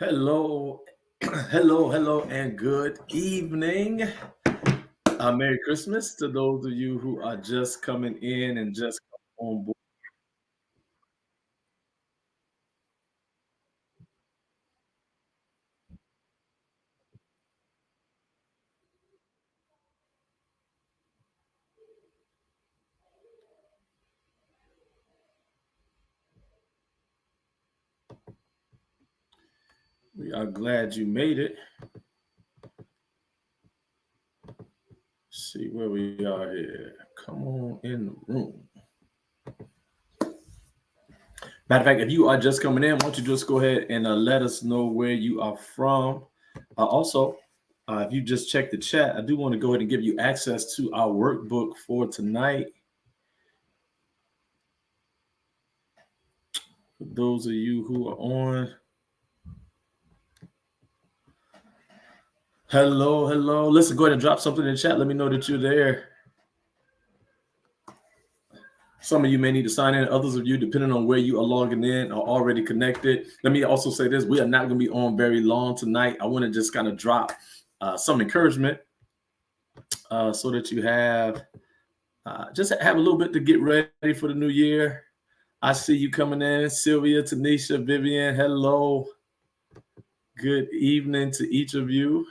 Hello, hello, and good evening. Merry Christmas to those of you who are just coming in and just on board. We are glad you made it. See where we are here. Come on in the room. Matter of fact, if you are just coming in, why don't you just go ahead and let us know where you are from? Also, if you just check the chat, I do want to go ahead and give you access to our workbook for tonight. For those of you who are on, hello. Listen, go ahead and drop something in the chat. Let me know that you're there. Some of you may need to sign in. Others of you, depending on where you are logging in, are already connected. Let me also say this. We are not going to be on very long tonight. I want to just kind of drop some encouragement so that you have just have a little bit to get ready for the new year. I see you coming in. Sylvia, Tanisha, Vivian, hello. Good evening to each of you.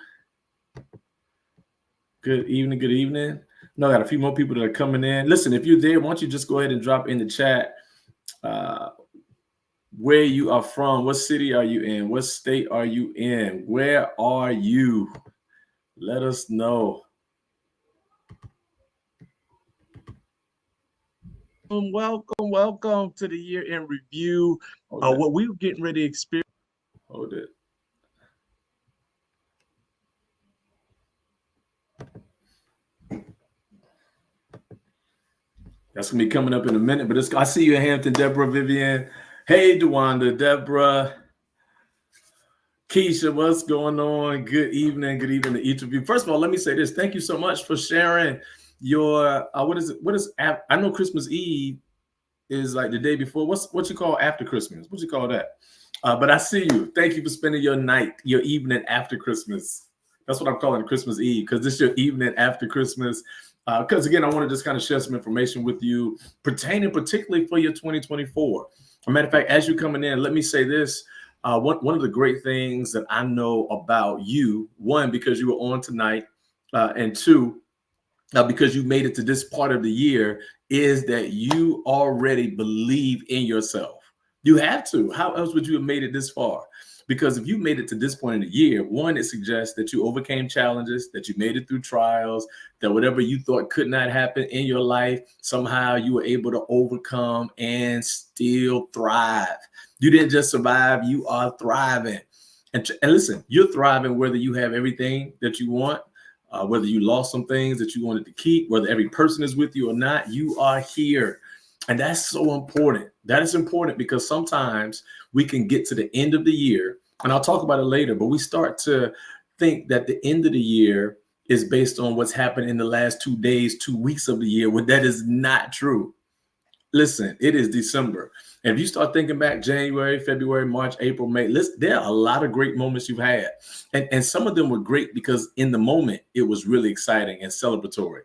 Good evening. No, I got a few more people that are coming in. Listen, if you're there, why don't you just go ahead and drop in the chat where you are from, what city are you in, what state are you in, where are you? Let us know. Welcome to the year in review. What we were getting ready to experience. Hold it. That's gonna be coming up in a minute, but I see you in Hampton, Deborah, Vivian. Hey, DeWanda, Deborah, Keisha, what's going on? Good evening to each of you. First of all, let me say this. Thank you so much for sharing your what is I know Christmas Eve is like the day before. What you call after Christmas? What you call that? But I see you. Thank you for spending your evening after Christmas. That's what I'm calling Christmas Eve, because this is your evening after Christmas. Because again, I want to just kind of share some information with you pertaining particularly for your 2024. As a matter of fact, as you're coming in, let me say this. One of the great things that I know about you, one, because you were on tonight, and two, because you made it to this part of the year, is that you already believe in yourself. You have to. How else would you have made it this far? Because if you made it to this point in the year, one, it suggests that you overcame challenges, that you made it through trials, that whatever you thought could not happen in your life, somehow you were able to overcome and still thrive. You didn't just survive, you are thriving. And listen, you're thriving whether you have everything that you want, whether you lost some things that you wanted to keep, whether every person is with you or not, you are here. And that's so important. That is important because sometimes we can get to the end of the year, and I'll talk about it later, but we start to think that the end of the year is based on what's happened in the last 2 days, 2 weeks of the year, when that is not true. Listen, it is December. And if you start thinking back January, February, March, April, May, there are a lot of great moments you've had. And some of them were great because in the moment, it was really exciting and celebratory.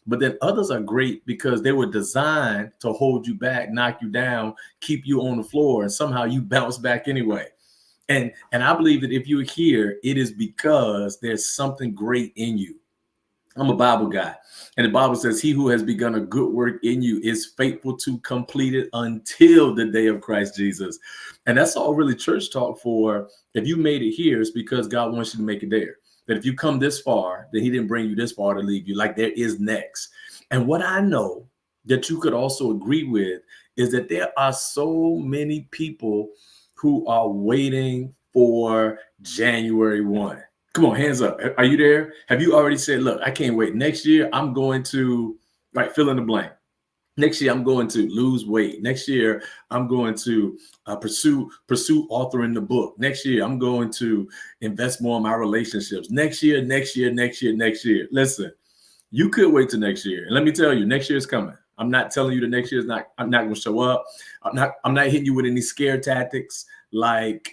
But then others are great because they were designed to hold you back, knock you down, keep you on the floor, and somehow you bounce back anyway. And I believe that if you're here, it is because there's something great in you. I'm a Bible guy. And the Bible says, he who has begun a good work in you is faithful to complete it until the day of Christ Jesus. And that's all really church talk for. If you made it here, it's because God wants you to make it there. That if you come this far, then he didn't bring you this far to leave you. Like there is next. And what I know that you could also agree with is that there are so many people who are waiting for January 1. Come on, hands up. Are you there? Have you already said, look, I can't wait. Next year, I'm going to, like, fill in the blank. Next year, I'm going to lose weight. Next year, I'm going to pursue authoring the book. Next year, I'm going to invest more in my relationships. Next year. Listen, you could wait till next year. And let me tell you, next year is coming. I'm not telling you the next year is not, I'm not going to show up. I'm not hitting you with any scare tactics like,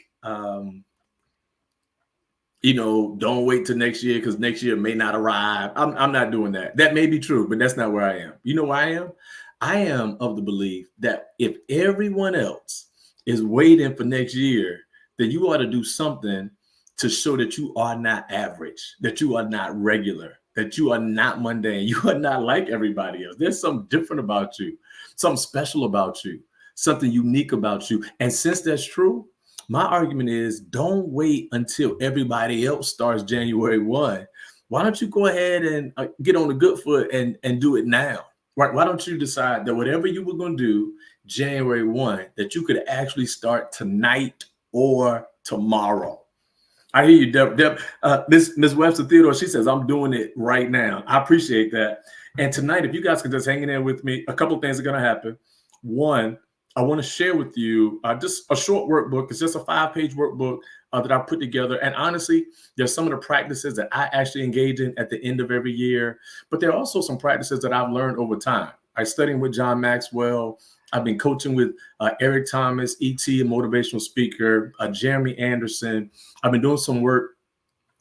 don't wait till next year because next year may not arrive. I'm not doing that. That may be true, but that's not where I am. You know where I am? I am of the belief that if everyone else is waiting for next year, then you ought to do something to show that you are not average, that you are not regular, that you are not mundane, you are not like everybody else. There's something different about you, something special about you, something unique about you. And since that's true, my argument is don't wait until everybody else starts January 1. Why don't you go ahead and get on the good foot and do it now? Right? Why don't you decide that whatever you were going to do January 1, that you could actually start tonight or tomorrow? I hear you, Deb. Miss Webster Theodore, she says, I'm doing it right now. I appreciate that. And tonight, if you guys can just hang in there with me, a couple of things are going to happen. One, I want to share with you just a short workbook. It's just a 5-page workbook that I put together. And honestly, there's some of the practices that I actually engage in at the end of every year. But there are also some practices that I've learned over time. I studied with John Maxwell. I've been coaching with Eric Thomas, E.T., a motivational speaker, Jeremy Anderson. I've been doing some work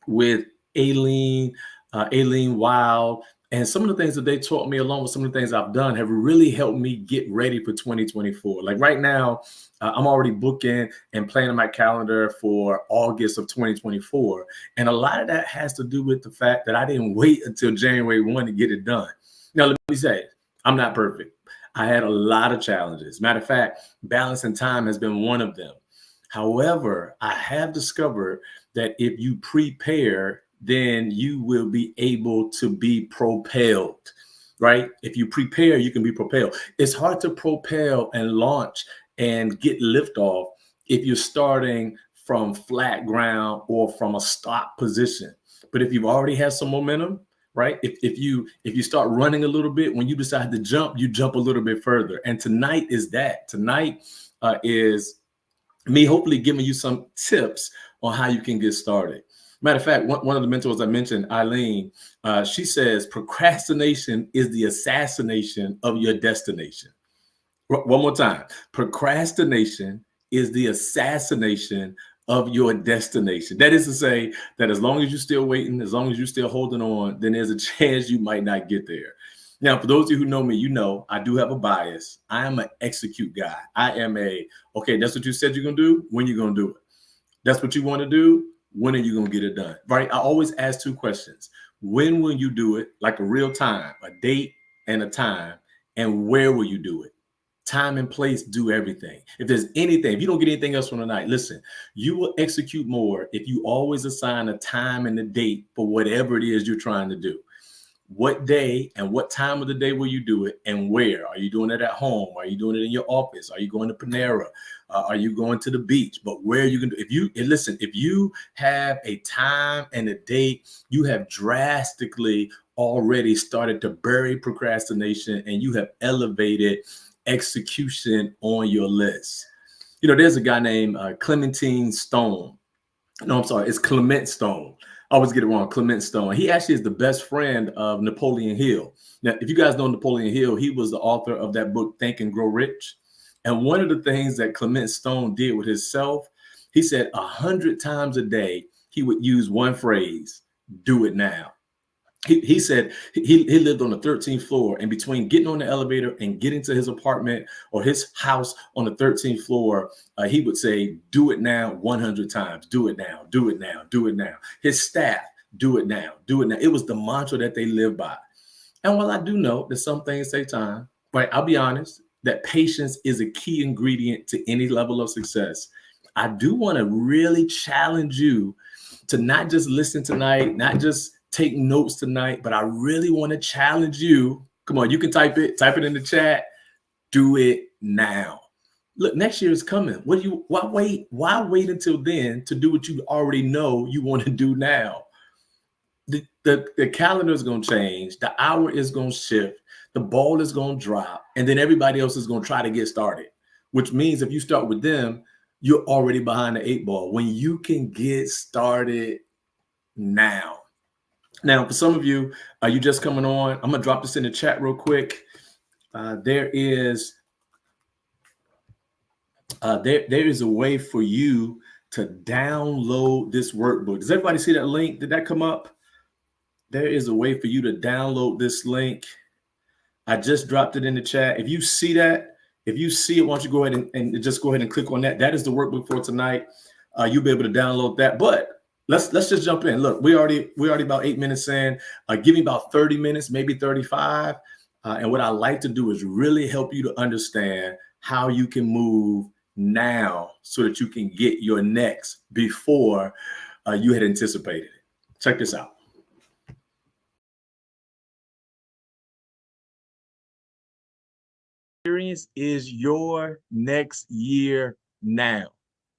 with Aileen Wild. And some of the things that they taught me, along with some of the things I've done, have really helped me get ready for 2024. Like right now, I'm already booking and planning my calendar for August of 2024. And a lot of that has to do with the fact that I didn't wait until January 1 to get it done. Now, let me say, I'm not perfect. I had a lot of challenges. Matter of fact, balancing time has been one of them. However, I have discovered that if you prepare, then you will be able to be propelled, right? If you prepare, you can be propelled. It's hard to propel and launch and get liftoff if you're starting from flat ground or from a stop position. But if you've already had some momentum, right? If you start running a little bit, when you decide to jump, you jump a little bit further. And tonight is that. Tonight is me hopefully giving you some tips on how you can get started. Matter of fact, one of the mentors I mentioned, Eileen, she says procrastination is the assassination of your destination. One more time. Procrastination is the assassination of your destination. That is to say that as long as you're still waiting, as long as you're still holding on, then there's a chance you might not get there. Now, for those of you who know me, you know I do have a bias. I am an execute guy. I am okay, that's what you said you're going to do. When you going to do it? That's what you want to do. When are you going to get it done? Right? I always ask 2 questions. When will you do it? Like a real time, a date and a time. And where will you do it? Time and place do everything. If there's anything, if you don't get anything else from the night, listen, you will execute more if you always assign a time and a date for whatever it is you're trying to do. What day and what time of the day will you do it, and where? Are you doing it at home? Are you doing it in your office? Are you going to Panera? Are you going to the beach? But where are you going to, if you have a time and a date, you have drastically already started to bury procrastination, and you have elevated execution on your list. There's a guy named Clementine Stone. No, I'm sorry, it's Clement Stone. I always get it wrong. Clement Stone. He actually is the best friend of Napoleon Hill. Now, if you guys know Napoleon Hill, he was the author of that book, Think and Grow Rich. And one of the things that Clement Stone did with himself, he said 100 times a day, he would use one phrase, do it now. He said he lived on the 13th floor, and between getting on the elevator and getting to his apartment or his house on the 13th floor, he would say, do it now 100 times. Do it now, do it now, do it now. His staff, do it now, do it now. It was the mantra that they lived by. And while I do know that some things take time, right, I'll be honest, that patience is a key ingredient to any level of success. I do want to really challenge you to not just listen tonight, not just take notes tonight, but I really want to challenge you. Come on, you can type it in the chat. Do it now. Look, next year is coming. Why wait until then to do what you already know you want to do now? The calendar is going to change. The hour is going to shift. The ball is going to drop. And then everybody else is going to try to get started, which means if you start with them, you're already behind the 8 ball when you can get started now. Now, for some of you, you just coming on, I'm going to drop this in the chat real quick. There is a way for you to download this workbook. Does everybody see that link? Did that come up? There is a way for you to download this link. I just dropped it in the chat. If you see that, if you see it, why don't you go ahead and just go ahead and click on that. That is the workbook for tonight. You'll be able to download that. But let's just jump in. Look, we already about 8 minutes in. Give me about 30 minutes, maybe 35. And what I like to do is really help you to understand how you can move now so that you can get your next before you had anticipated it. Check this out. Experience is your next year now.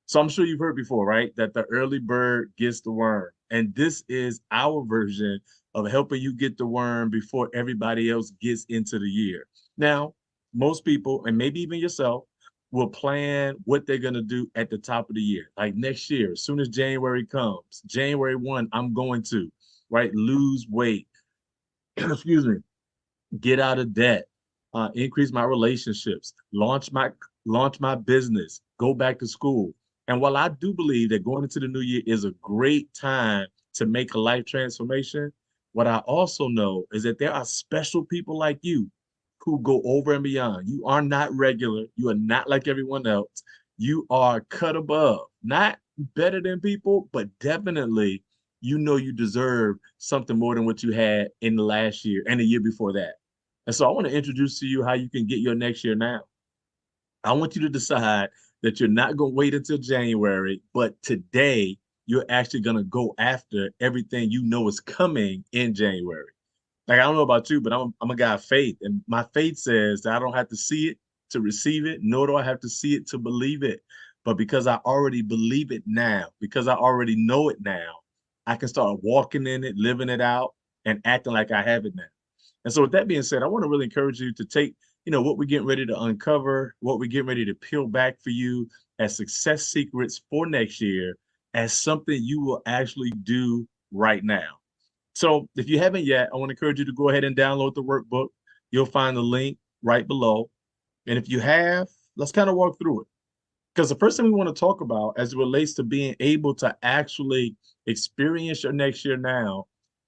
So I'm sure you've heard before, right? That the early bird gets the worm. And this is our version of helping you get the worm before everybody else gets into the year. Now, most people, and maybe even yourself, will plan what they're going to do at the top of the year. Like next year, as soon as January comes, January 1, I'm going to, right, lose weight, excuse me, get out of debt, increase my relationships, launch my business, go back to school. And while I do believe that going into the new year is a great time to make a life transformation, what I also know is that there are special people like you who go over and beyond. You are not regular. You are not like everyone else. You are cut above, not better than people, but definitely you know you deserve something more than what you had in the last year and the year before that. And so I want to introduce to you how you can get your next year now. I want you to decide that you're not going to wait until January, but today you're actually going to go after everything you know is coming in January. Like, I don't know about you, but I'm a guy of faith. And my faith says that I don't have to see it to receive it, nor do I have to see it to believe it. But because I already believe it now, because I already know it now, I can start walking in it, living it out, and acting like I have it now. And so with that being said, I want to really encourage you to take, what we're getting ready to uncover, what we're getting ready to peel back for you as success secrets for next year as something you will actually do right now. So if you haven't yet, I want to encourage you to go ahead and download the workbook. You'll find the link right below. And if you have, let's kind of walk through it. Because the first thing we want to talk about as it relates to being able to actually experience your next year now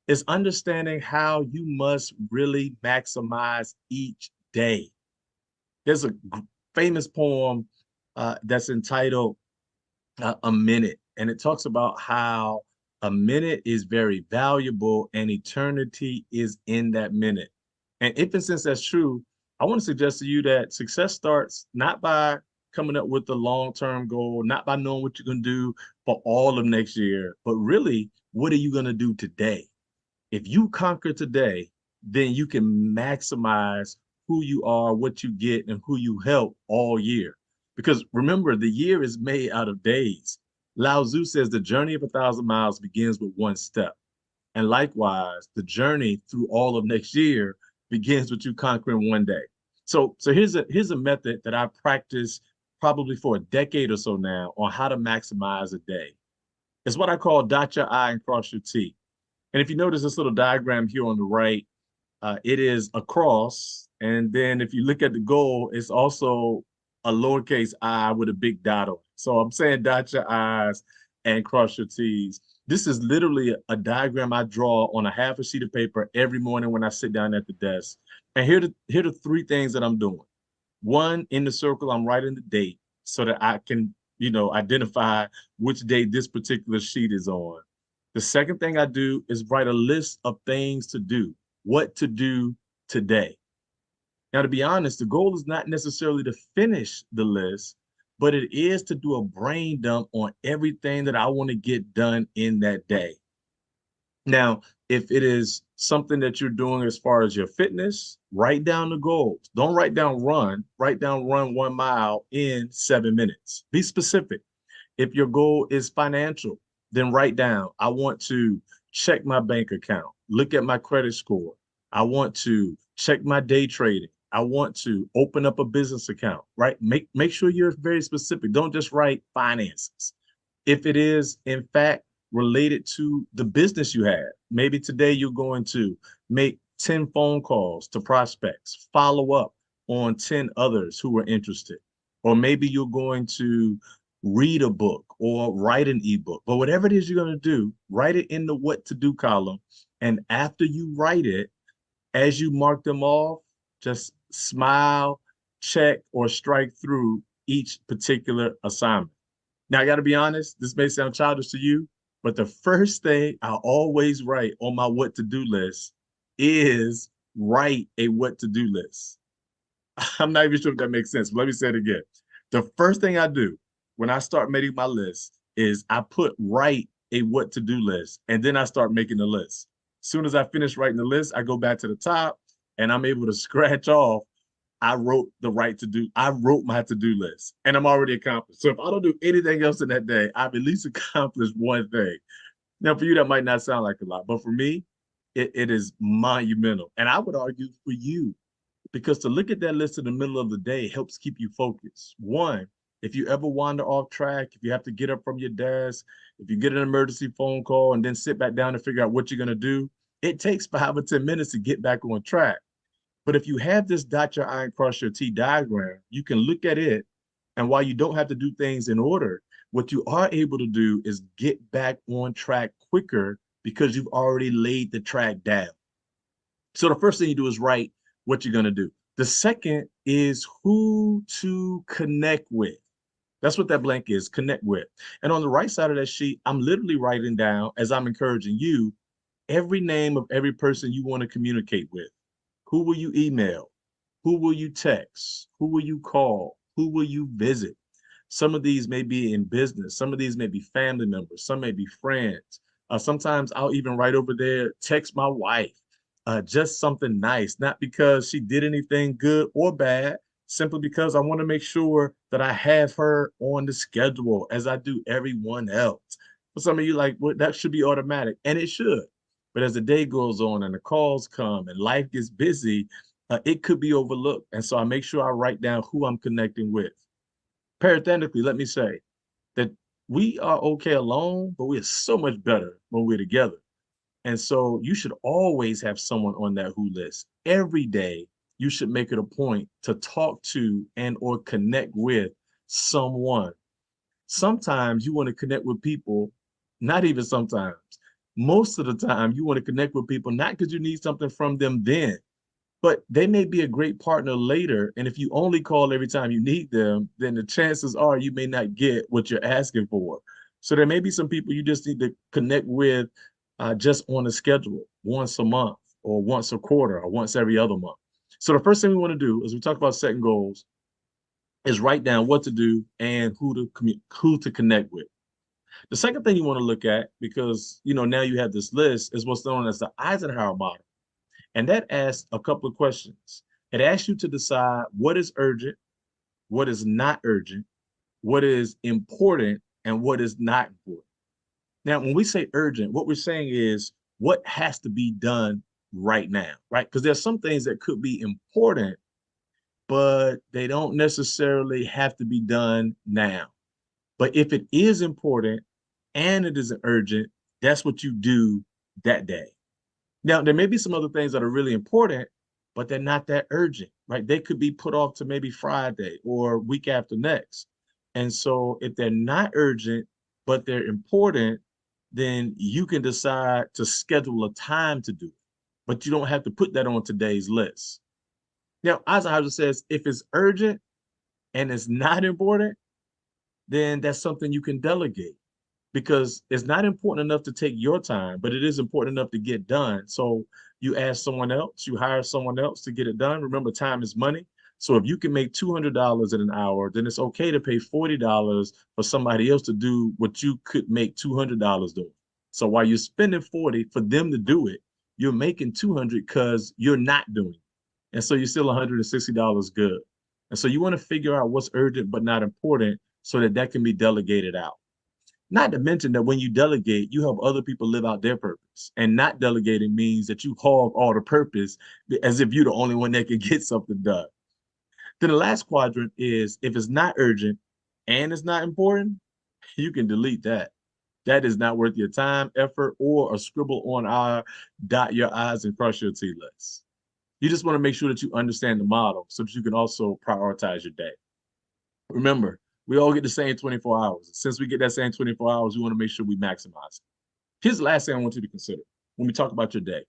is understanding how you must really maximize each day. There's a famous poem that's entitled A Minute, and it talks about how a minute is very valuable and eternity is in that minute. And if and since that's true, I want to suggest to you that success starts not by coming up with the long-term goal, not by knowing what you're going to do for all of next year, but really, what are you going to do today? If you conquer today, then you can maximize who you are, what you get, and who you help all year. Because remember, the year is made out of days. Lao Tzu says the journey of 1,000 miles begins with one step. And likewise, the journey through all of next year begins with you conquering one day. So here's a method that I practice probably for a decade or so now on how to maximize a day. It's what I call dot your I and cross your T. And if you notice this little diagram here on the right, it is a cross. And then if you look at the goal, it's also a lowercase I with a big dot on it. So I'm saying dot your I's and cross your T's. This is literally a diagram I draw on a half a sheet of paper every morning when I sit down at the desk. And here are the three things that I'm doing. One, in the circle, I'm writing the date so that I can, identify which day this particular sheet is on. The second thing I do is write a list of things to do, what to do today. Now, to be honest, the goal is not necessarily to finish the list, but it is to do a brain dump on everything that I want to get done in that day. Now, if it is something that you're doing as far as your fitness, write down the goals. Don't write down run, write down run 1 mile in 7 minutes. Be specific. If your goal is financial, then write down, I want to check my bank account, look at my credit score. I want to check my day trading. I want to open up a business account, right? Make sure you're very specific. Don't just write finances. If it is, in fact, related to the business you have, maybe today you're going to make 10 phone calls to prospects, follow up on 10 others who are interested. Or maybe you're going to read a book or write an ebook. But whatever it is you're going to do, write it in the what to do column. And after you write it, as you mark them off, just smile, check, or strike through each particular assignment. Now, I got to be honest, this may sound childish to you, but the first thing I always write on my what to do list is write a what to do list. I'm not even sure if that makes sense, but let me say it again. The first thing I do when I start making my list is I put write a what to do list, and then I start making the list. As soon as I finish writing the list, I go back to the top and I'm able to scratch off. I wrote my to-do list and I'm already accomplished. So if I don't do anything else in that day, I've at least accomplished one thing. Now, for you, that might not sound like a lot, but for me, it is monumental. And I would argue for you, because to look at that list in the middle of the day helps keep you focused. One, if you ever wander off track, if you have to get up from your desk, if you get an emergency phone call and then sit back down to figure out what you're going to do, it takes 5 or 10 minutes to get back on track. But if you have this dot your I and cross your T diagram, you can look at it. And while you don't have to do things in order, what you are able to do is get back on track quicker because you've already laid the track down. So the first thing you do is write what you're going to do. The second is who to connect with. That's what that blank is, connect with. And on the right side of that sheet, I'm literally writing down, as I'm encouraging you, every name of every person you want to communicate with. Who will you email? Who will you text? Who will you call? Who will you visit? Some of these may be in business. Some of these may be family members. Some may be friends. Sometimes I'll even write over there, text my wife, just something nice, not because she did anything good or bad, simply because I want to make sure that I have her on the schedule as I do everyone else. For some of you, like, well, that should be automatic, and it should. But as the day goes on and the calls come and life gets busy, it could be overlooked. And so I make sure I write down who I'm connecting with. Parenthetically, let me say that we are okay alone, but we are so much better when we're together. And so you should always have someone on that who list. Every day, you should make it a point to talk to and or connect with someone. Sometimes you want to connect with people, not even sometimes. Most of the time, you want to connect with people, not because you need something from them then, but they may be a great partner later. And if you only call every time you need them, then the chances are you may not get what you're asking for. So there may be some people you just need to connect with just on a schedule, once a month or once a quarter or once every other month. So the first thing we want to do as we talk about setting goals is write down what to do and who to connect with. The second thing you want to look at, because now you have this list, is what's known as the Eisenhower model. And that asks a couple of questions. It asks you to decide what is urgent, what is not urgent, what is important, and what is not important. Now, when we say urgent, what we're saying is what has to be done right now, right? Because there's some things that could be important, but they don't necessarily have to be done now. But if it is important and it is urgent, that's what you do that day. Now, there may be some other things that are really important, but they're not that urgent, right? They could be put off to maybe Friday or week after next. And so if they're not urgent, but they're important, then you can decide to schedule a time to do it. But you don't have to put that on today's list. Now, Eisenhower says if it's urgent and it's not important, then that's something you can delegate because it's not important enough to take your time, but it is important enough to get done. So you ask someone else, you hire someone else to get it done. Remember, time is money. So if you can make $200 in an hour, then it's okay to pay $40 for somebody else to do what you could make $200 doing. So while you're spending 40 for them to do it, you're making 200 because you're not doing it. And so you're still $160 good. And so you want to figure out what's urgent but not important so that that can be delegated out. Not to mention that when you delegate, you help other people live out their purpose. And not delegating means that you hog all the purpose as if you're the only one that can get something done. Then the last quadrant is if it's not urgent and it's not important, you can delete that. That is not worth your time, effort, or a scribble on our dot your I's and cross your T list. You just want to make sure that you understand the model so that you can also prioritize your day. Remember, We all get the same 24 hours. Since we get that same 24 hours, we want to make sure we maximize it. Here's the last thing I want you to consider when we talk about your day.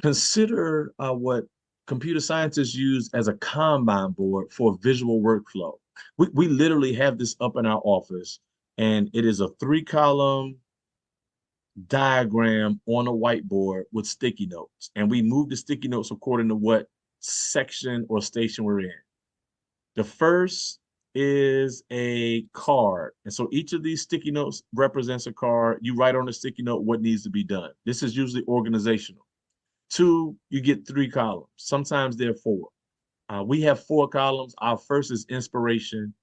Consider what computer scientists use as a Kanban board for visual workflow. We literally have this up in our office, and it is a 3-column diagram on a whiteboard with sticky notes. And we move the sticky notes according to what section or station we're in. The first is a card. And so each of these sticky notes represents a card. You write on the sticky note what needs to be done. This is usually organizational. 2, you get 3 columns. Sometimes there are 4. We have 4 columns. Our first is inspiration,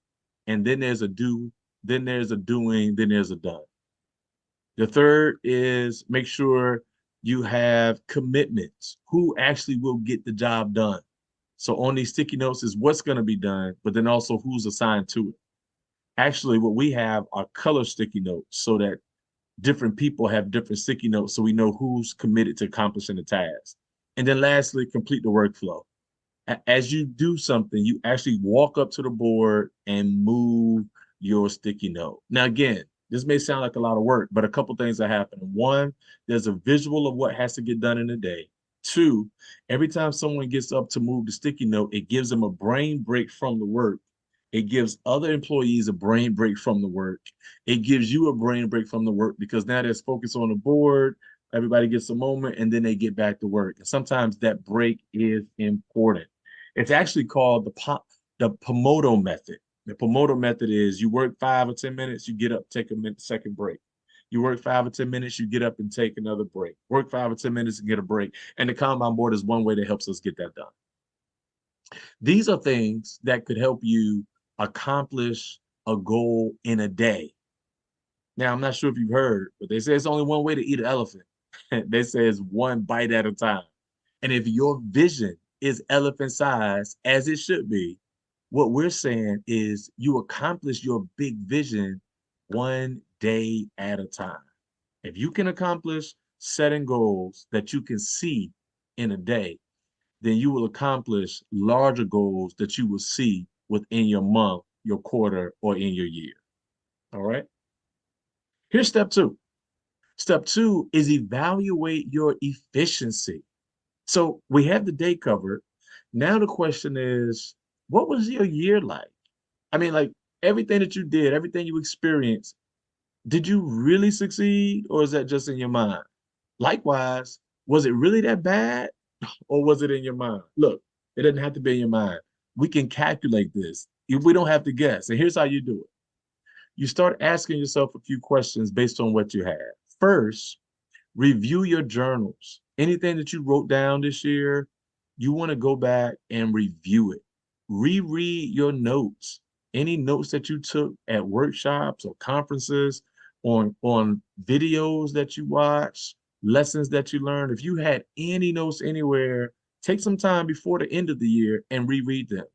and then there's a do, then there's a doing, then there's a done. The third is make sure you have commitments. Who actually will get the job done? So on these sticky notes is what's going to be done, but then also who's assigned to it. Actually, what we have are color sticky notes so that different people have different sticky notes so we know who's committed to accomplishing the task. And then lastly, complete the workflow. As you do something, you actually walk up to the board and move your sticky note. Now, again, this may sound like a lot of work, but a couple things that happen. 1, there's a visual of what has to get done in a day. 2, every time someone gets up to move the sticky note, it gives them a brain break from the work. It gives other employees a brain break from the work. It gives you a brain break from the work because now there's focus on the board. Everybody gets a moment and then they get back to work. And sometimes that break is important. It's actually called the Pomodoro method. The Pomodoro method is you work 5 or 10 minutes, you get up, take a second break. You work 5 or 10 minutes, you get up and take another break. Work 5 or 10 minutes and get a break. And the Kanban board is one way that helps us get that done. These are things that could help you accomplish a goal in a day. Now, I'm not sure if you've heard, but they say it's only one way to eat an elephant. They say it's one bite at a time. And if your vision is elephant size, as it should be, what we're saying is you accomplish your big vision one day at a time. If you can accomplish setting goals that you can see in a day, then you will accomplish larger goals that you will see within your month, your quarter, or in your year. All right. Here's step 2. Step 2 is evaluate your efficiency. So we have the day covered. Now the question is, what was your year like? I mean, like everything that you did, everything you experienced, did you really succeed or is that just in your mind? Likewise, was it really that bad or was it in your mind? Look, it doesn't have to be in your mind. We can calculate this. We don't have to guess. And here's how you do it. You start asking yourself a few questions based on what you have. First, review your journals. Anything that you wrote down this year, you want to go back and review it. Reread your notes. Any notes that you took at workshops or conferences, on videos that you watched, lessons that you learned. If you had any notes anywhere, take some time before the end of the year and reread them.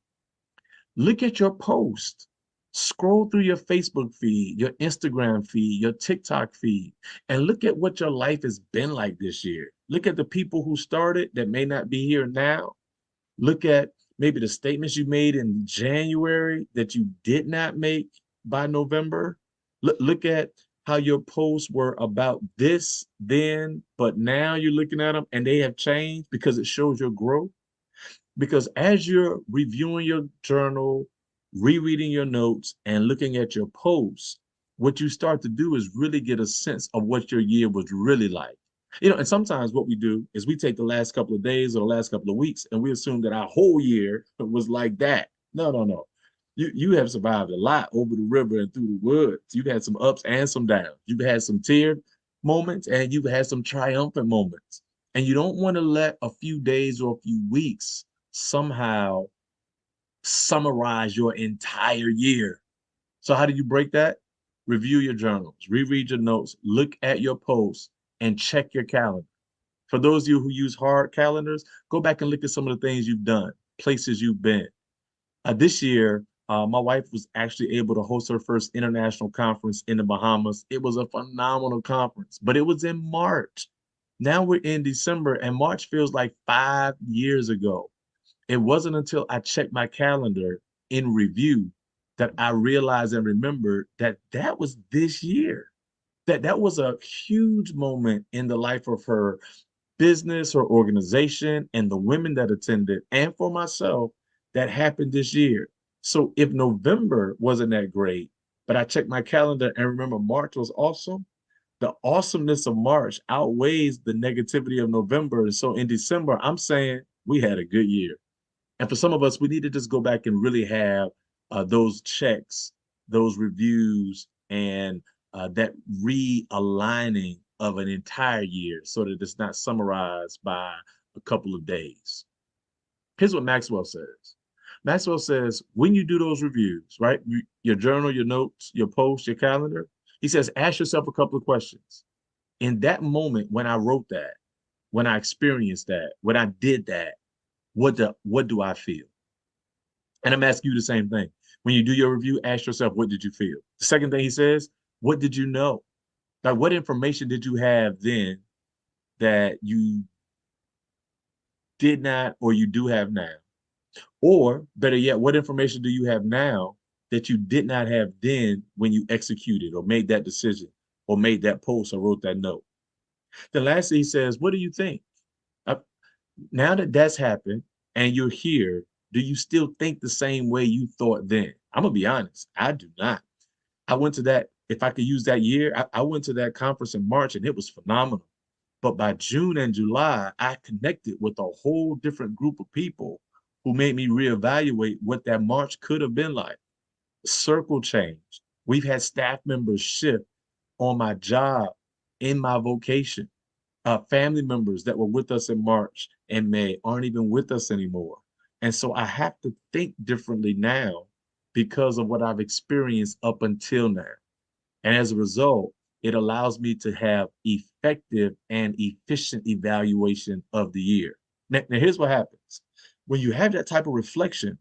Look at your post. Scroll through your Facebook feed, your Instagram feed, your TikTok feed, and look at what your life has been like this year. Look at the people who started that may not be here now. Look at maybe the statements you made in January that you did not make by November. Look at how your posts were about this then, but now you're looking at them and they have changed because it shows your growth. Because as you're reviewing your journal, rereading your notes, and looking at your posts, what you start to do is really get a sense of what your year was really like. You know, and sometimes what we do is we take the last couple of days or the last couple of weeks and we assume that our whole year was like that. No, no, no. You have survived a lot over the river and through the woods. You've had some ups and some downs. You've had some tear moments and you've had some triumphant moments. And you don't want to let a few days or a few weeks somehow summarize your entire year. So how do you break that? Review your journals, reread your notes, look at your posts, and check your calendar. For those of you who use hard calendars, go back and look at some of the things you've done, places you've been. This year, my wife was actually able to host her first international conference in the Bahamas. It was a phenomenal conference, but it was in March. Now we're in December, and March feels like 5 years ago. It wasn't until I checked my calendar in review that I realized and remembered that that was this year. That was a huge moment in the life of her business or organization and the women that attended, and for myself, that happened this year. So if November wasn't that great, but I checked my calendar and remember March was awesome, the awesomeness of March outweighs the negativity of November. And so in December, I'm saying we had a good year. And for some of us, we need to just go back and really have those checks, those reviews, and that realigning of an entire year so that it's not summarized by a couple of days. Here's what Maxwell says. Maxwell says, when you do those reviews, right? Your journal, your notes, your post, your calendar, he says, ask yourself a couple of questions. In that moment, when I wrote that, when I experienced that, when I did that, what do I feel? And I'm asking you the same thing. When you do your review, ask yourself, what did you feel? The second thing he says, what did you know? Like, what information did you have then that you did not or you do have now? Or better yet, what information do you have now that you did not have then when you executed or made that decision or made that post or wrote that note? Then lastly, he says, what do you think? Uh, Now that that's happened and you're here, do you still think the same way you thought then? I'm gonna be honest, I do not. I went to that, if I could use that year, I went to that conference in March and it was phenomenal. But by June and July, I connected with a whole different group of people who made me reevaluate what that March could have been like. Circle changed. We've had staff members shift on my job, in my vocation. Family members that were with us in March and May aren't even with us anymore. And so I have to think differently now because of what I've experienced up until now. And as a result, it allows me to have effective and efficient evaluation of the year. Now here's what happens. When you have that type of reflection,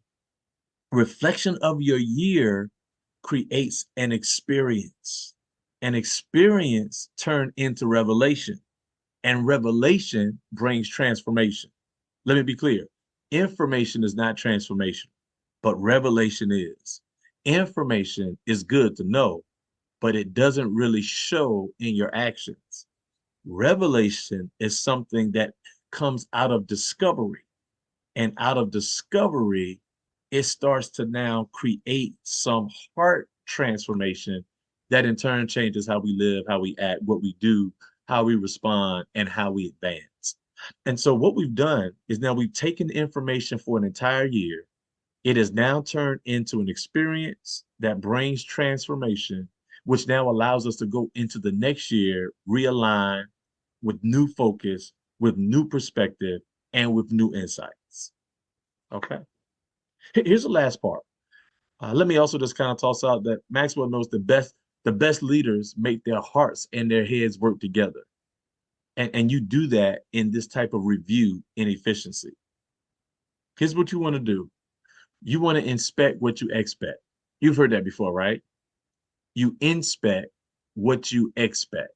reflection of your year creates an experience. An experience turned into revelation, and revelation brings transformation. Let me be clear. Information is not transformation, but revelation is. Information is good to know, but it doesn't really show in your actions. Revelation is something that comes out of discovery. And out of discovery, it starts to now create some heart transformation that in turn changes how we live, how we act, what we do, how we respond, and how we advance. And so what we've done is now we've taken information for an entire year. It is now turned into an experience that brings transformation, which now allows us to go into the next year, realign with new focus, with new perspective, and with new insights. Okay. Here's the last part. Let me also just kind of toss out that Maxwell knows the best leaders make their hearts and their heads work together. And you do that in this type of review in efficiency. Here's what you want to do. You want to inspect what you expect. You've heard that before, right? You inspect what you expect.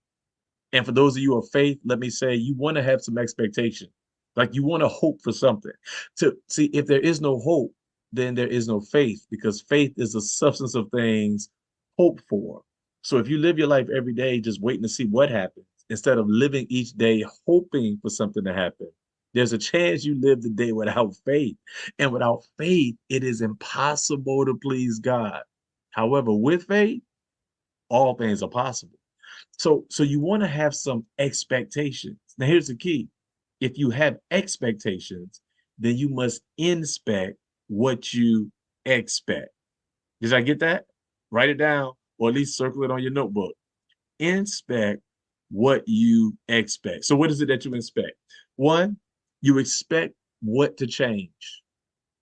And for those of you of faith, let me say you want to have some expectation. Like you want to hope for something. To see if there is no hope, then there is no faith, because faith is the substance of things hoped for. So if you live your life every day just waiting to see what happens, instead of living each day hoping for something to happen, there's a chance you live the day without faith. And without faith, it is impossible to please God. However, with faith, all things are possible. So you want to have some expectations. Now here's the key. If you have expectations, then you must inspect what you expect. Did I get that? Write it down or at least circle it on your notebook. Inspect what you expect. So what is it that you expect? One, you expect what to change.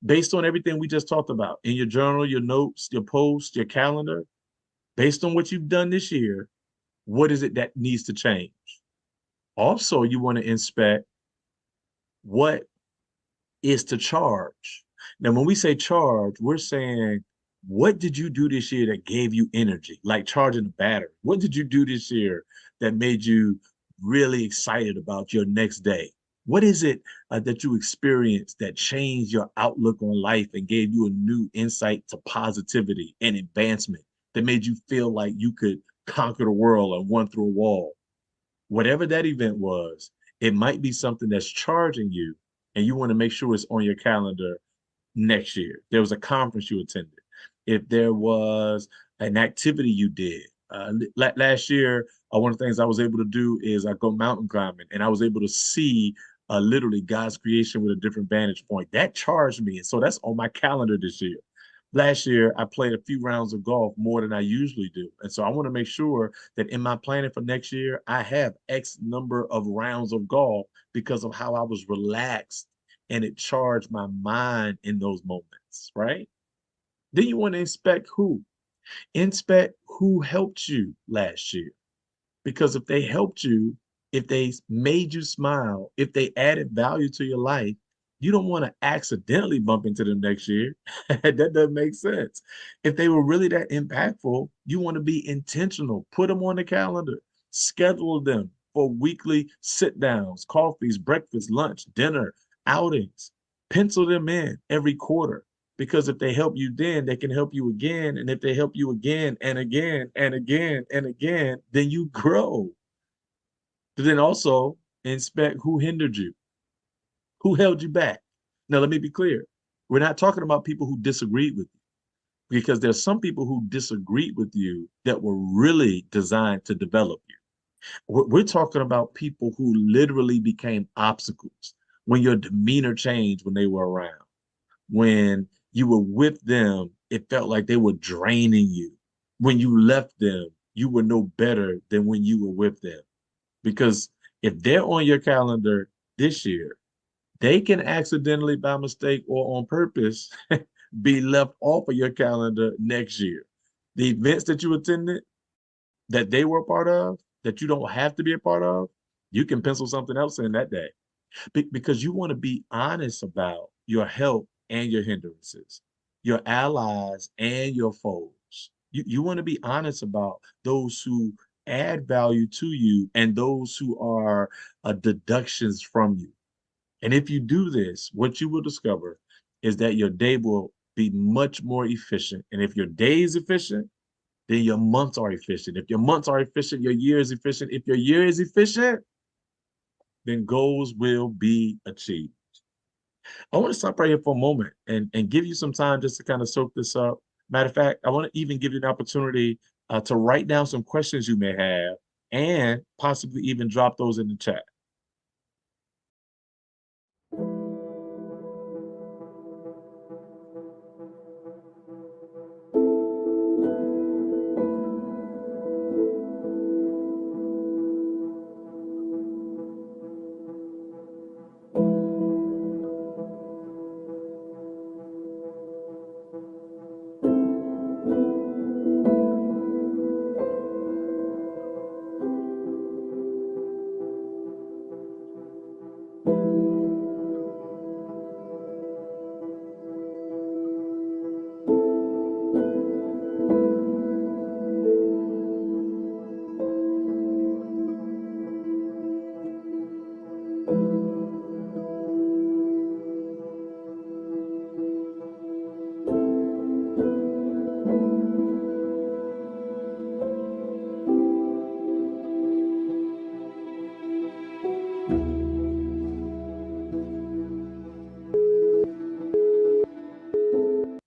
Based on everything we just talked about in your journal, your notes, your posts, your calendar, based on what you've done this year, what is it that needs to change? Also, you want to inspect what is to charge. Now, when we say charge, we're saying, what did you do this year that gave you energy, like charging a battery? What did you do this year that made you really excited about your next day? What is it that you experienced that changed your outlook on life and gave you a new insight to positivity and advancement that made you feel like you could conquer the world and run through a wall? Whatever that event was, it might be something that's charging you, and you want to make sure it's on your calendar next year. There was a conference you attended. If there was an activity you did. Last year, one of the things I was able to do is I go mountain climbing, and I was able to see literally God's creation with a different vantage point. That charged me, and so that's on my calendar this year. Last year, I played a few rounds of golf more than I usually do. And so I want to make sure that in my planning for next year, I have X number of rounds of golf because of how I was relaxed and it charged my mind in those moments, right? Then you want to inspect who? Inspect who helped you last year. Because if they helped you, if they made you smile, if they added value to your life, you don't want to accidentally bump into them next year. That doesn't make sense. If they were really that impactful, you want to be intentional. Put them on the calendar, schedule them for weekly sit downs, coffees, breakfast, lunch, dinner, outings. Pencil them in every quarter because if they help you then, they can help you again. And if they help you again and again and again and again, then you grow. But then also inspect who hindered you, who held you back. Now, let me be clear. We're not talking about people who disagreed with you because there's some people who disagreed with you that were really designed to develop you. We're talking about people who literally became obstacles when your demeanor changed when they were around. When you were with them, it felt like they were draining you. When you left them, you were no better than when you were with them. Because if they're on your calendar this year, they can accidentally, by mistake or on purpose, be left off of your calendar next year. The events that you attended, that they were a part of, that you don't have to be a part of, you can pencil something else in that day because you want to be honest about your help and your hindrances, your allies and your foes. You want to be honest about those who add value to you and those who are deductions from you. And if you do this, what you will discover is that your day will be much more efficient. And if your day is efficient, then your months are efficient. If your months are efficient, your year is efficient. If your year is efficient, then goals will be achieved. I want to stop right here for a moment and give you some time just to kind of soak this up. Matter of fact, I want to even give you an opportunity to write down some questions you may have and possibly even drop those in the chat.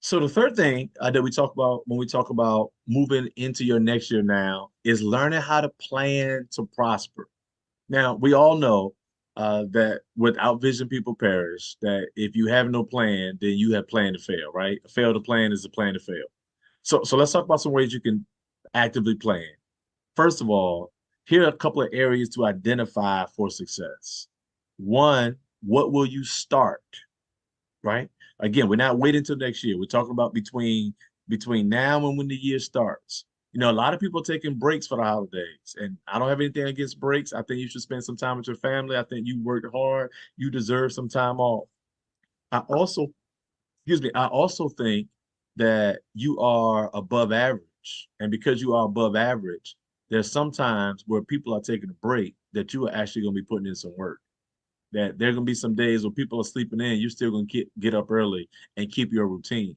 So the third thing that we talk about when we talk about moving into your next year now is learning how to plan to prosper. Now, we all know that without vision, people perish, that if you have no plan, then you have planned to fail, right? A fail to plan is a plan to fail. So let's talk about some ways you can actively plan. First of all, here are a couple of areas to identify for success. One, what will you start? Right? Again, we're not waiting until next year. We're talking about between now and when the year starts. You know, a lot of people are taking breaks for the holidays, and I don't have anything against breaks. I think you should spend some time with your family. I think you worked hard. You deserve some time off. I also, excuse me, I also think that you are above average. And because you are above average, there's sometimes where people are taking a break that you are actually going to be putting in some work. that there are gonna be some days where people are sleeping in, you're still gonna get up early and keep your routine.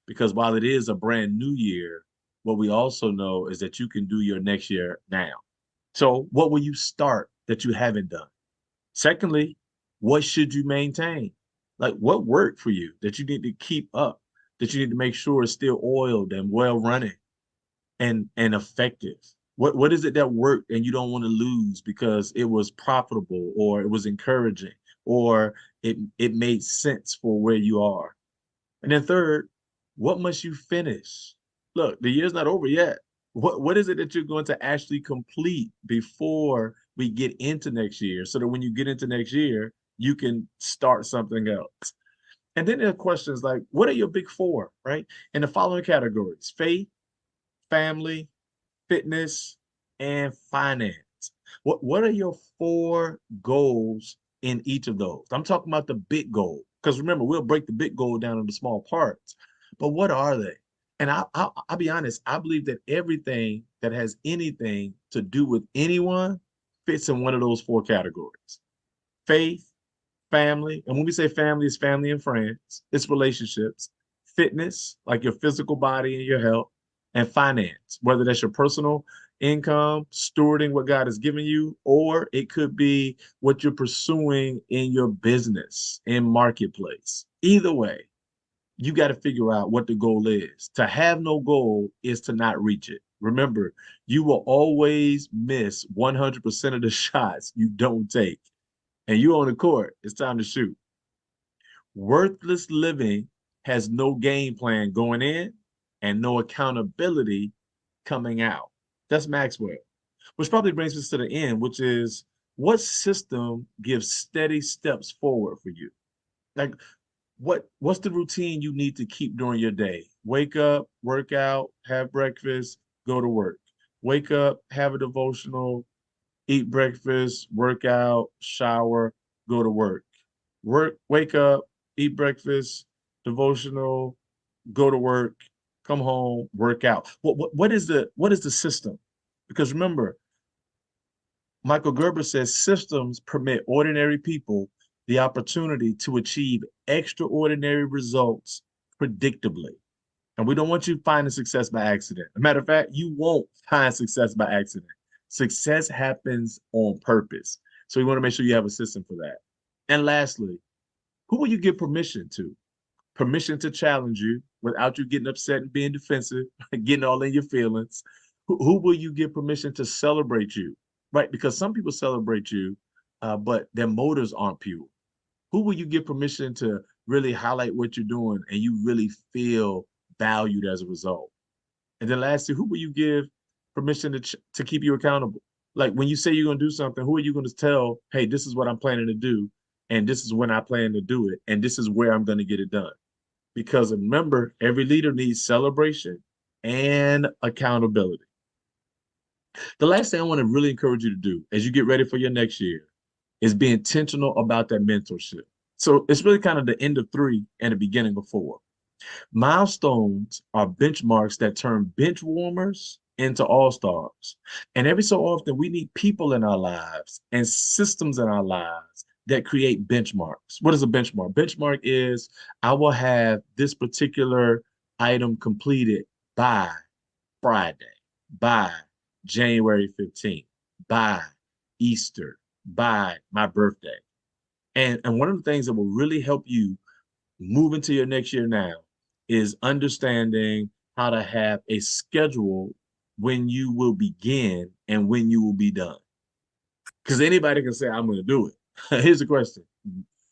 Because while it is a brand new year, what we also know is that you can do your next year now. So what will you start that you haven't done? Secondly, what should you maintain? Like what worked for you that you need to keep up, that you need to make sure is still oiled and well running and effective? What is it that worked and you don't want to lose because it was profitable or it was encouraging or it made sense for where you are? And then third, what must you finish? Look, the year's not over yet. What is it that you're going to actually complete before we get into next year so that when you get into next year, you can start something else? And then there are questions like, what are your big four, right? In the following categories: faith, family, fitness, and finance. What are your four goals in each of those? I'm talking about the big goal, because remember, we'll break the big goal down into small parts. But what are they? And I'll be honest, I believe that everything that has anything to do with anyone fits in one of those four categories: faith, family. And when we say family, it's family and friends, it's relationships, fitness, like your physical body and your health, and finance, whether that's your personal income, stewarding what God has given you, or it could be what you're pursuing in your business, in marketplace. Either way, you got to figure out what the goal is. To have no goal is to not reach it. Remember, you will always miss 100% of the shots you don't take. And you on the court, it's time to shoot. Worthless living has no game plan going in and no accountability coming out. That's Maxwell. Which probably brings us to the end, which is, what system gives steady steps forward for you? Like, what's the routine you need to keep during your day? Wake up, work out, have breakfast, go to work. Wake up, have a devotional, eat breakfast, work out, shower, go to work. Wake up, eat breakfast, devotional, go to work, come home, work out. What is the system? Because remember, Michael Gerber says systems permit ordinary people the opportunity to achieve extraordinary results predictably. And we don't want you finding success by accident. As a matter of fact, you won't find success by accident. Success happens on purpose. So we want to make sure you have a system for that. And lastly, who will you give permission to? Permission to challenge you without you getting upset and being defensive, getting all in your feelings. Who will you give permission to celebrate you? Right? Because some people celebrate you, but their motives aren't pure. Who will you give permission to really highlight what you're doing and you really feel valued as a result? And then lastly, who will you give permission to keep you accountable? Like when you say you're going to do something, who are you going to tell, hey, this is what I'm planning to do, and this is when I plan to do it, and this is where I'm going to get it done? Because remember, every leader needs celebration and accountability. The last thing I want to really encourage you to do as you get ready for your next year is be intentional about that mentorship. So it's really kind of the end of three and the beginning of four. Milestones are benchmarks that turn bench warmers into all-stars. And every so often, we need people in our lives and systems in our lives that create benchmarks. What is a benchmark? Benchmark is, I will have this particular item completed by Friday, by January 15th, by Easter, by my birthday. And one of the things that will really help you move into your next year now is understanding how to have a schedule when you will begin and when you will be done. Because anybody can say, I'm going to do it. Here's the question: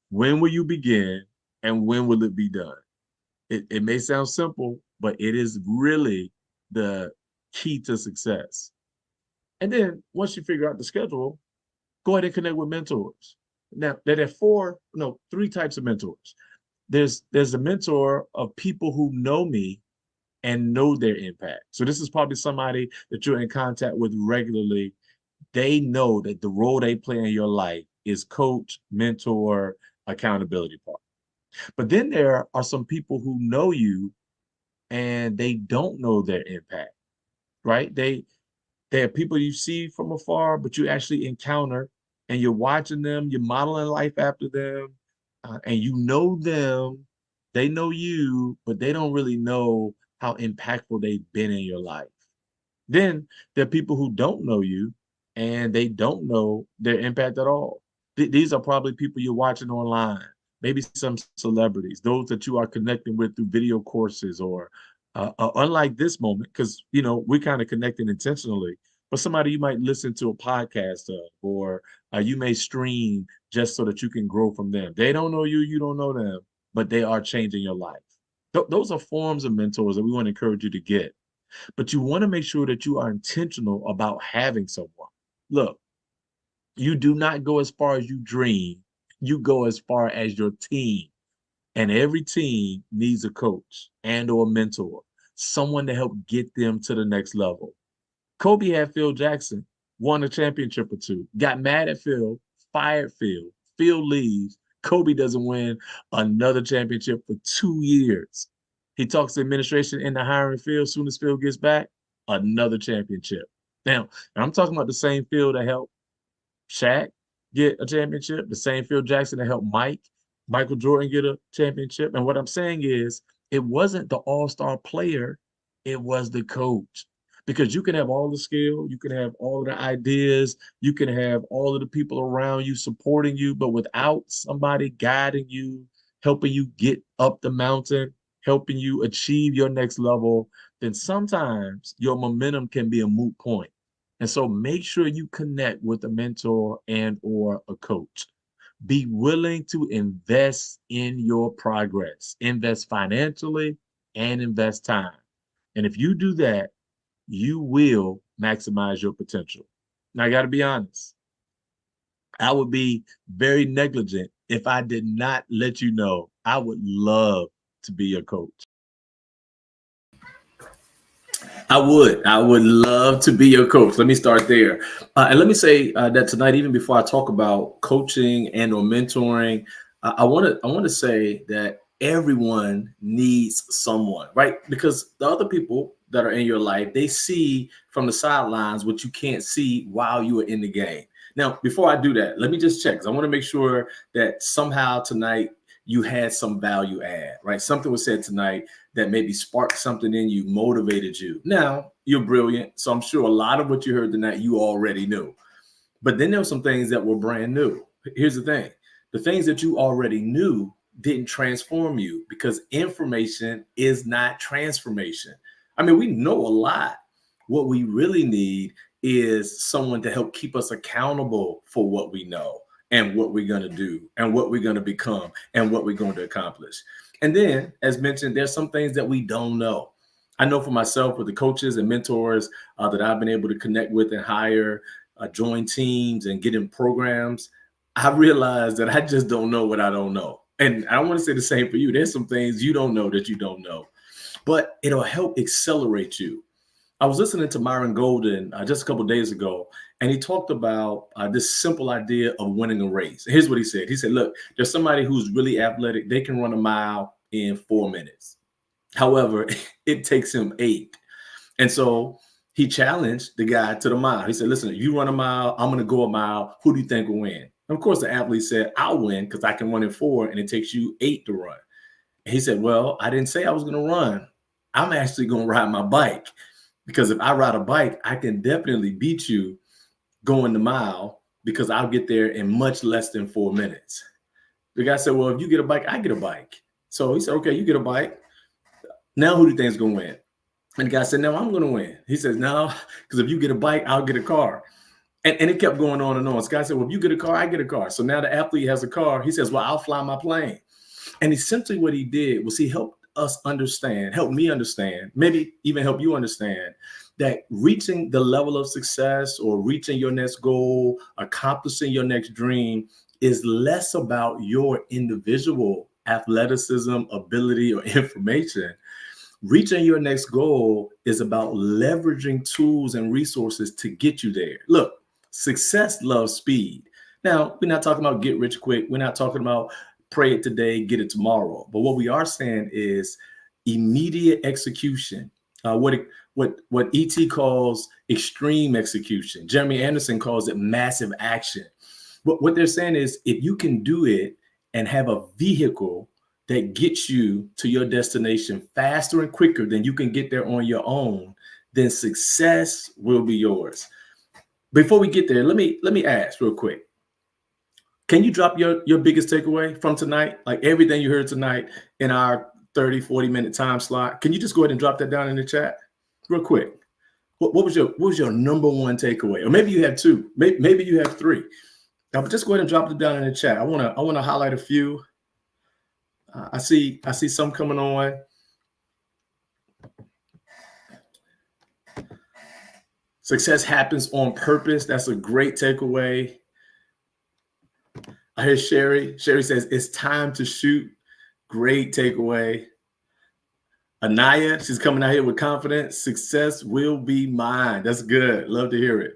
when will you begin and when will it be done? It may sound simple, but it is really the key to success. And then once you figure out the schedule, go ahead and connect with mentors. Now, there are three types of mentors. There's a mentor of people who know me and know their impact. So this is probably somebody that you're in contact with regularly. They know that the role they play in your life is coach, mentor, accountability part. But then there are some people who know you and they don't know their impact, right? They are people you see from afar, but you actually encounter and you're watching them, you're modeling life after them, and you know them, they know you, but they don't really know how impactful they've been in your life. Then there are people who don't know you and they don't know their impact at all. These are probably people you're watching online, maybe some celebrities, those that you are connecting with through video courses or unlike this moment, because we're kind of connecting intentionally, but somebody you might listen to a podcast of, or you may stream just so that you can grow from them. They don't know you, you don't know them, but they are changing your life. Those are forms of mentors that we want to encourage you to get, but you want to make sure that you are intentional about having someone. Look, you do not go as far as you dream, you go as far as your team. And every team needs a coach and or a mentor, someone to help get them to the next level. Kobe had Phil Jackson, won a championship or two, got mad at Phil, fired Phil. Phil leaves. Kobe doesn't win another championship for 2 years. He talks to administration into hiring Phil. As soon as Phil gets back, another championship. Now, I'm talking about the same Phil that helped Shaq get a championship, the same Phil Jackson that helped Michael Jordan get a championship. And what I'm saying is, it wasn't the all-star player, it was the coach. Because you can have all the skill, you can have all of the ideas, you can have all of the people around you supporting you, but without somebody guiding you, helping you get up the mountain, helping you achieve your next level, then sometimes your momentum can be a moot point. And so make sure you connect with a mentor and or a coach. Be willing to invest in your progress, invest financially and invest time. And if you do that, you will maximize your potential. Now, I got to be honest. I would be very negligent if I did not let you know I would love to be your coach. I would love to be your coach. Let me start there. And let me say that tonight, even before I talk about coaching and or mentoring, I want to say that everyone needs someone, right? Because the other people that are in your life, they see from the sidelines what you can't see while you are in the game. Now, before I do that, let me just check, because I want to make sure that somehow tonight you had some value add, right? Something was said tonight that maybe sparked something in you, motivated you. Now, you're brilliant. So I'm sure a lot of what you heard tonight, you already knew. But then there were some things that were brand new. Here's the thing. The things that you already knew didn't transform you, because information is not transformation. I mean, we know a lot. What we really need is someone to help keep us accountable for what we know and what we're going to do and what we're going to become and what we're going to accomplish. And then, as mentioned, there's some things that we don't know. I know for myself, with the coaches and mentors that I've been able to connect with and hire, join teams and get in programs, I realized that I just don't know what I don't know. And I want to say the same for you. There's some things you don't know that you don't know, but it'll help accelerate you. I was listening to Myron Golden just a couple of days ago, and he talked about this simple idea of winning a race. Here's what he said. He said, look, there's somebody who's really athletic. They can run a mile in 4 minutes. However, it takes him 8. And so he challenged the guy to the mile. He said, listen, if you run a mile, I'm going to go a mile. Who do you think will win? And of course, the athlete said, I'll win because I can run in 4 and it takes you 8 to run. And he said, well, I didn't say I was going to run. I'm actually going to ride my bike, because if I ride a bike, I can definitely beat you going the mile, because I'll get there in much less than 4 minutes. The guy said, well, if you get a bike, I get a bike. So he said, okay, you get a bike. Now who do you think is going to win? And the guy said, no, I'm going to win. He says, no, because if you get a bike, I'll get a car. And it kept going on and on. So the guy said, well, if you get a car, I get a car. So now the athlete has a car. He says, well, I'll fly my plane. And essentially what he did was he helped us understand, help me understand, maybe even help you understand, that reaching the level of success or reaching your next goal, accomplishing your next dream is less about your individual athleticism, ability, or information. Reaching your next goal is about leveraging tools and resources to get you there. Look, success loves speed. Now, we're not talking about get rich quick. We're not talking about pray it today, get it tomorrow. But what we are saying is immediate execution. What ET calls extreme execution. Jeremy Anderson calls it massive action. What they're saying is if you can do it and have a vehicle that gets you to your destination faster and quicker than you can get there on your own, then success will be yours. Before we get there, let me ask real quick. Can you drop your biggest takeaway from tonight? Like everything you heard tonight in our 30, 40-minute time slot. Can you just go ahead and drop that down in the chat real quick? What was your number one takeaway? Or maybe you have two, maybe you have three. Now, just go ahead and drop it down in the chat. I want to highlight a few. I see some coming on. Success happens on purpose. That's a great takeaway. I hear Sherry. Sherry says it's time to shoot. Great takeaway. Anaya, she's coming out here with confidence. Success will be mine. That's good. Love to hear it.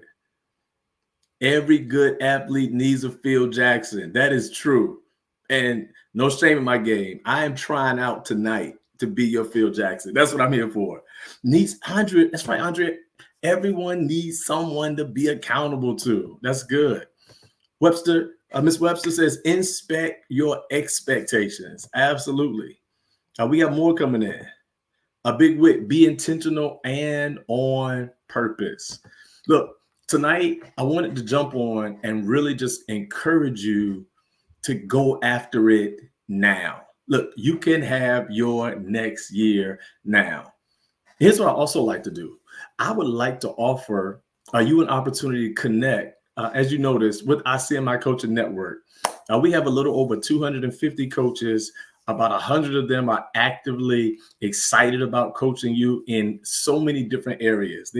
Every good athlete needs a Phil Jackson. That is true. And no shame in my game. I am trying out tonight to be your Phil Jackson. That's what I'm here for. Needs Andre. That's right, Andre. Everyone needs someone to be accountable to. That's good. Webster, Miss Webster says, inspect your expectations. Absolutely. We have more coming in. A big wit, be intentional and on purpose. Look, tonight I wanted to jump on and really just encourage you to go after it now. Look, you can have your next year now. Here's what I also like to do. I would like to offer you an opportunity to connect, as you noticed, with ICMI Coaching Network. We have a little over 250 coaches. About 100 of them are actively excited about coaching you in so many different areas.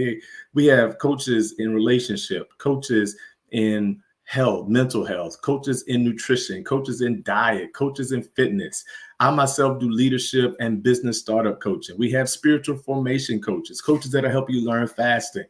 We have coaches in relationship, coaches in health, mental health, coaches in nutrition, coaches in diet, coaches in fitness. I myself do leadership and business startup coaching. We have spiritual formation coaches, coaches that'll help you learn fasting.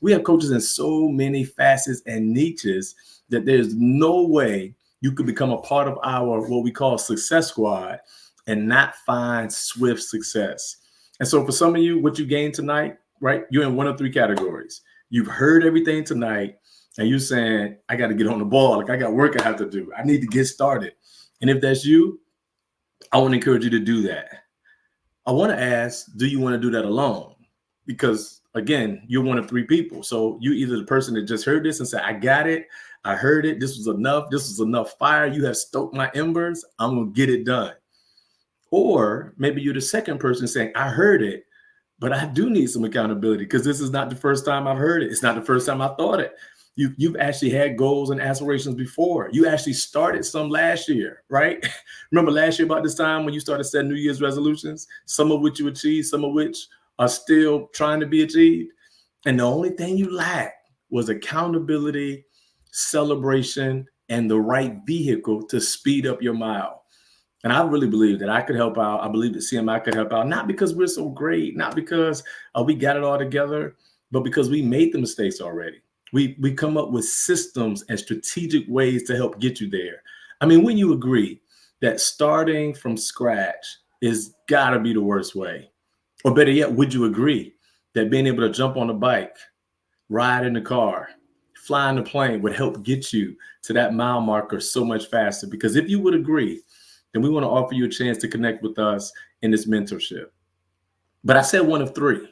We have coaches in so many facets and niches that there's no way you could become a part of our, what we call Success Squad, and not find swift success. And so for some of you, what you gained tonight, right? You're in one of three categories. You've heard everything tonight and you're saying, I got to get on the ball. Like I got work I have to do. I need to get started. And if that's you, I want to encourage you to do that. I want to ask, do you want to do that alone? Because again, you're one of three people. So you either the person that just heard this and said, I got it. I heard it. This was enough. This was enough fire. You have stoked my embers. I'm going to get it done. Or maybe you're the second person saying, I heard it, but I do need some accountability because this is not the first time I've heard it. It's not the first time I thought it. You've actually had goals and aspirations before. You actually started some last year, right? Remember last year about this time when you started setting New Year's resolutions, some of which you achieved, some of which are still trying to be achieved. And the only thing you lacked was accountability, celebration, and the right vehicle to speed up your mile. And I really believe that I could help out. I believe that CMI could help out, not because we're so great, not because we got it all together, but because we made the mistakes already. We come up with systems and strategic ways to help get you there. I mean, when you agree that starting from scratch is gotta be the worst way, or better yet, would you agree that being able to jump on a bike, ride in the car, flying the plane would help get you to that mile marker so much faster? Because if you would agree, then we want to offer you a chance to connect with us in this mentorship. But I said one of three,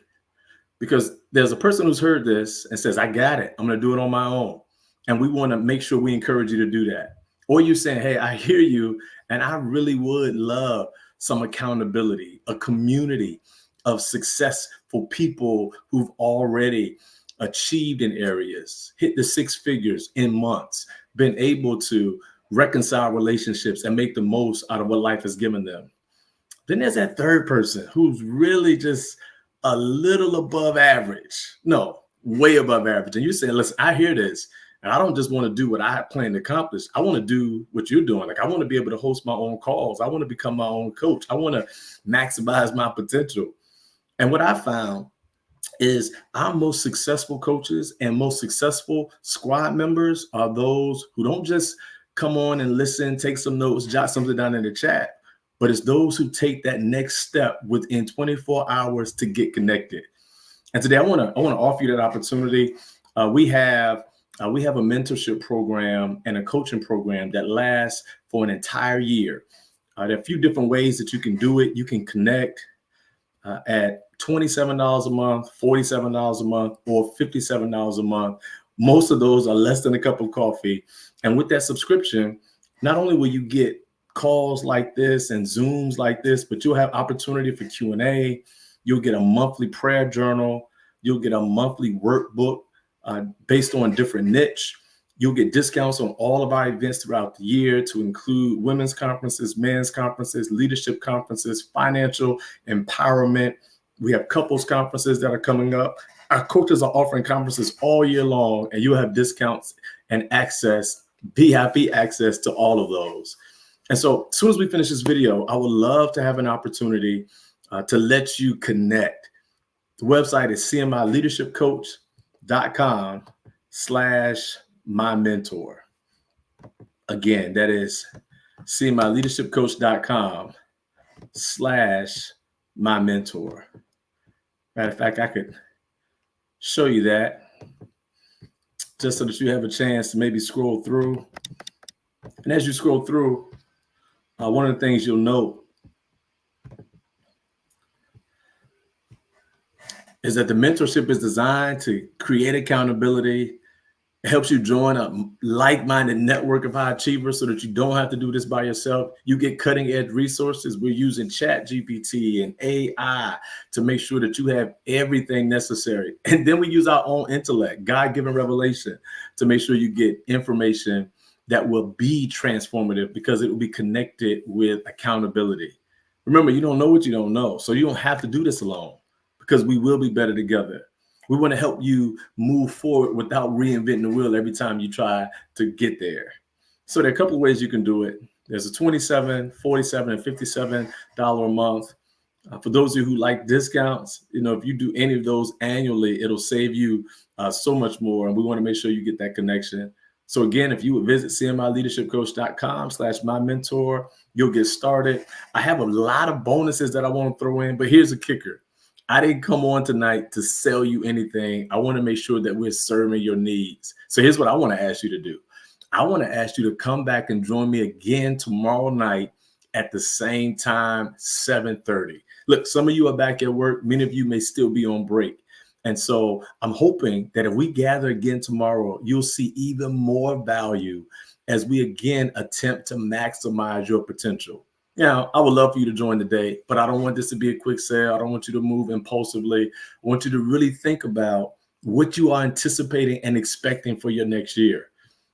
because there's a person who's heard this and says, I got it. I'm going to do it on my own. And we want to make sure we encourage you to do that. Or you saying, hey, I hear you, and I really would love some accountability, a community of successful people who've already achieved in areas, hit the six figures in months, been able to reconcile relationships and make the most out of what life has given them. Then there's that third person who's really just a little above average. No, way above average. And you say, listen, I hear this, and I don't just want to do what I plan to accomplish. I want to do what you're doing. Like I want to be able to host my own calls. I want to become my own coach. I want to maximize my potential. And what I found is our most successful coaches and most successful squad members are those who don't just come on and listen, take some notes, jot something down in the chat, but it's those who take that next step within 24 hours to get connected. And today I want to offer you that opportunity. We have we have a mentorship program and a coaching program that lasts for an entire year. There are a few different ways that you can do it. You can connect at $27 a month, $47 a month, or $57 a month. Most of those are less than a cup of coffee. And with that subscription, not only will you get calls like this and Zooms like this, but you'll have opportunity for Q&A. You'll get a monthly prayer journal. You'll get a monthly workbook based on different niche. You'll get discounts on all of our events throughout the year, to include women's conferences, men's conferences, leadership conferences, financial empowerment. We have couples conferences that are coming up. Our coaches are offering conferences all year long, and you'll have discounts and access, VIP access to all of those. And so as soon as we finish this video, I would love to have an opportunity to let you connect. The website is cmileadershipcoach.com/mymentor. Again, that is cmileadershipcoach.com/mymentor. Matter of fact, I could show you that just so that you have a chance to maybe scroll through. And as you scroll through, one of the things you'll note is that the mentorship is designed to create accountability. It helps you join a like-minded network of high achievers so that you don't have to do this by yourself. You get cutting-edge resources. We're using ChatGPT and AI to make sure that you have everything necessary. And then we use our own intellect, God-given revelation, to make sure you get information that will be transformative, because it will be connected with accountability. Remember, you don't know what you don't know, so you don't have to do this alone, because we will be better together. We want to help you move forward without reinventing the wheel every time you try to get there. So there are a couple of ways you can do it. There's a $27, $47, and $57 a month. For those of you who like discounts, if you do any of those annually, it'll save you so much more. And we want to make sure you get that connection. So again, if you would visit cmileadershipcoach.com/mymentor, you'll get started. I have a lot of bonuses that I want to throw in, but here's the kicker. I didn't come on tonight to sell you anything. I want to make sure that we're serving your needs. So here's what I want to ask you to do. I want to ask you to come back and join me again tomorrow night at the same time, 7:30. Look, some of you are back at work. Many of you may still be on break. And so I'm hoping that if we gather again tomorrow, you'll see even more value as we again attempt to maximize your potential. I would love for you to join today, but I don't want this to be a quick sale. I don't want you to move impulsively. I want you to really think about what you are anticipating and expecting for your next year.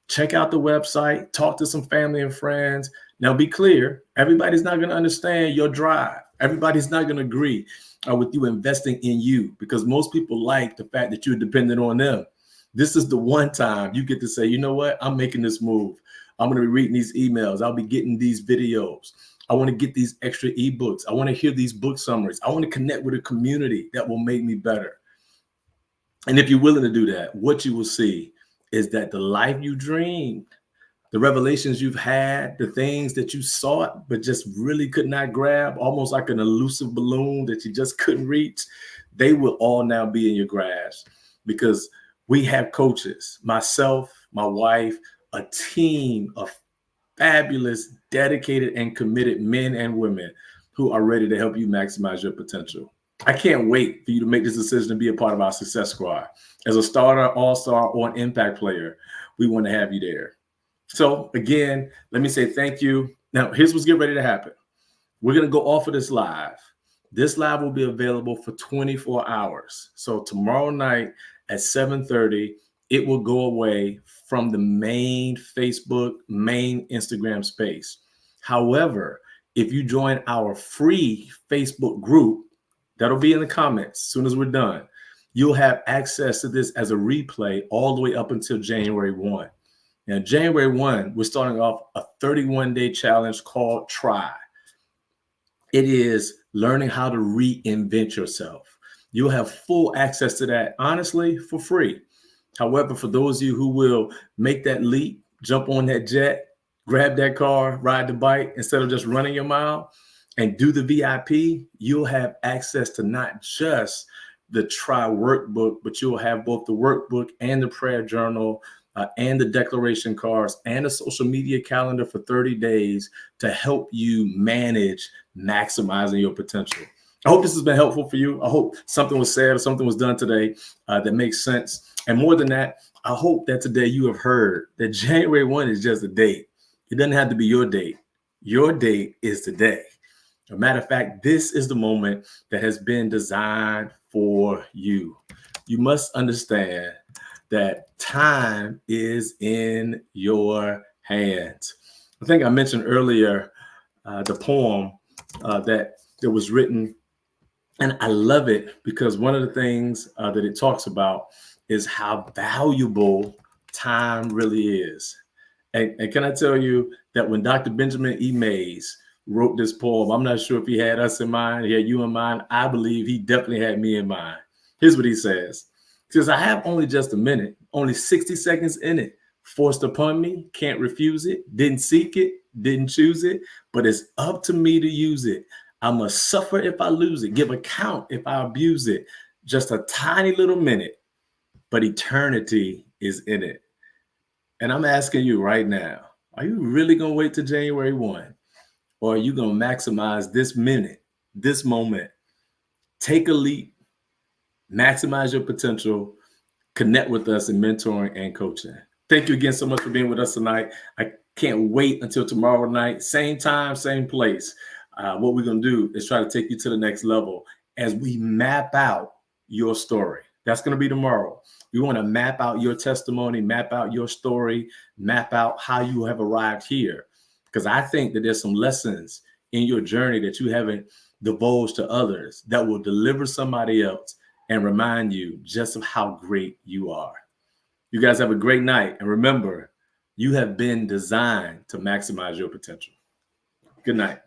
Check out the website, talk to some family and friends. Now, be clear, everybody's not going to understand your drive. Everybody's not going to agree with you investing in you, because most people like the fact that you're dependent on them. This is the one time you get to say, you know what, I'm making this move. I'm going to be reading these emails. I'll be getting these videos. I want to get these extra ebooks. I want to hear these book summaries. I want to connect with a community that will make me better. And if you're willing to do that, what you will see is that the life you dreamed, the revelations you've had, the things that you sought but just really could not grab, almost like an elusive balloon that you just couldn't reach, they will all now be in your grasp, because we have coaches, myself, my wife, a team of fabulous, dedicated, and committed men and women who are ready to help you maximize your potential. I can't wait for you to make this decision to be a part of our success squad. As a starter, all-star, or an impact player, we want to have you there. So again, let me say thank you. Now, here's what's getting ready to happen. We're going to go off of this live. This live will be available for 24 hours. So tomorrow night at 7:30, it will go away from the main Facebook, main Instagram space. However, if you join our free Facebook group, that'll be in the comments as soon as we're done, you'll have access to this as a replay all the way up until January 1. Now, January 1, we're starting off a 31-day challenge called Try. It is learning how to reinvent yourself. You'll have full access to that, honestly, for free. However, for those of you who will make that leap, jump on that jet, grab that car, ride the bike, instead of just running your mile, and do the VIP, you'll have access to not just the Try workbook, but you'll have both the workbook and the prayer journal and the declaration cards and a social media calendar for 30 days to help you manage maximizing your potential. I hope this has been helpful for you. I hope something was said or something was done today that makes sense. And more than that, I hope that today you have heard that January 1 is just a date. It doesn't have to be your date. Your date is today. As a matter of fact, this is the moment that has been designed for you. You must understand that time is in your hands. I think I mentioned earlier the poem that was written, and I love it because one of the things that it talks about is how valuable time really is. And can I tell you that when Dr. Benjamin E. Mays wrote this poem, I'm not sure if he had us in mind, he had you in mind. I believe he definitely had me in mind. Here's what he says. He says, I have only just a minute, only 60 seconds in it, forced upon me, can't refuse it, didn't seek it, didn't choose it, but it's up to me to use it. I must suffer if I lose it, give account if I abuse it. Just a tiny little minute, but eternity is in it. And I'm asking you right now, are you really going to wait till January 1? Or are you going to maximize this minute, this moment? Take a leap, maximize your potential, connect with us in mentoring and coaching. Thank you again so much for being with us tonight. I can't wait until tomorrow night, same time, same place. What we're going to do is try to take you to the next level as we map out your story. That's going to be tomorrow. We want to map out your testimony, map out your story, map out how you have arrived here. Because I think that there's some lessons in your journey that you haven't divulged to others that will deliver somebody else and remind you just of how great you are. You guys have a great night. And remember, you have been designed to maximize your potential. Good night.